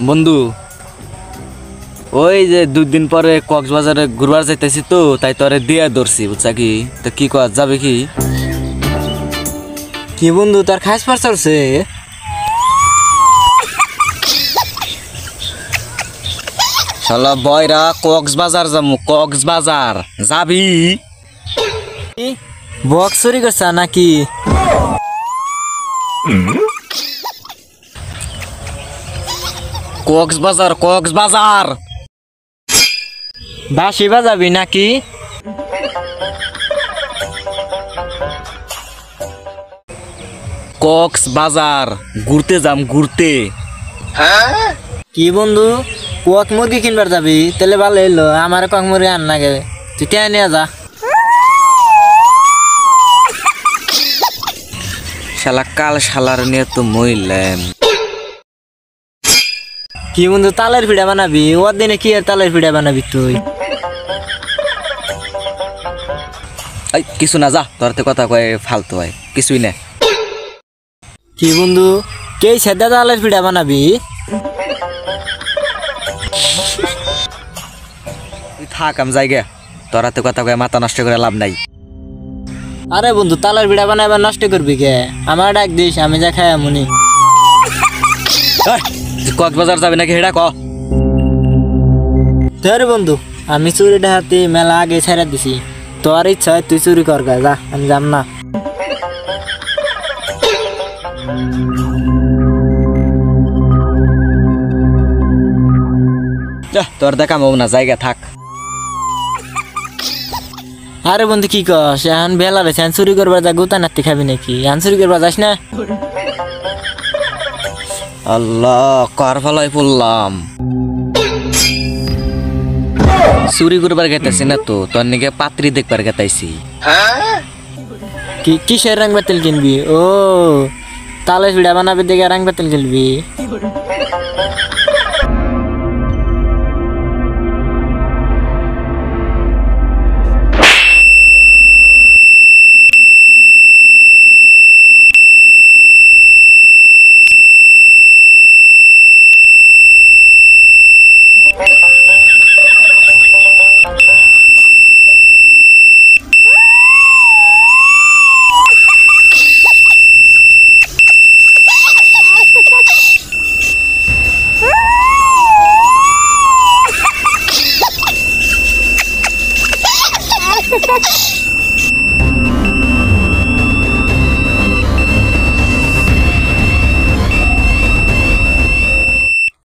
বন্ধু ওই যে 2 দিন পরে কক্সবাজারে ঘুরবার যাইতেছি তো তাই তোরে দিয়ে ধরছি বুঝছা কি তো কি করা যাবে কি কি বন্ধু তোর খাস পার চলছে? শালা বয়রা কক্সবাজার যামু কক্সবাজার যাবি বক্স চুরি করছা নাকি? কক্সবাজার কক্সবাজার বাঁশি বাজাবি নাকি? কক্সবাজার ঘুরতে যাম ঘুরতে কি বন্ধু কক মুরগি কিনবার যাবি? তাহলে ভালো এলো আমার কক মুরগি আন নাগে তুই কে নিয়ে যা। শালা কাল শালার নিয়ে তো মইলাম কি বন্ধু তালের পিঠা বানাবি? ওর দিনে কি আর তালের পিঠা বানাবি তুই? এই কিছু না যা তোরতে কথা কয় ফালতু হয় কিছুই না কি বন্ধু কে সেদা তালের পিঠা বানাবি? তুই থাক আমি যাই গে তোরাতে কথা কয় মাথা নষ্ট করে লাভ নাই আরে বন্ধু তালের পিঠা বানাবার নষ্ট করবি কে? আমার ডাক দিস আমি যা খাই মনি। তুই কক্সবাজার যাবি নাকি হেডা ক তোর বন্ধু আমি চুরিটা হাতে মেলা আগে ছেড়ে দিছি, তোর ইচ্ছা হয় তুই চুরি কর গা, যা আমি যাম না। তোর দেখা মৌ না জায়গা থাক আরে বন্ধু কি কস এখন বেলা রয়েছে চুরি করবার যা গোতা নাতি খাবি নাকি? এখন চুরি করবার যাস না? আল্লাহ কার ফালাই পড়লাম চুরি করবার গেতাছি না তো তোর নিকে পাত্রী দেখবার গেতাইছি কিসের রং বাতিল কিনবি? ও তালের পিঠা বানাবি দেখে রং বাতিল কিনবি?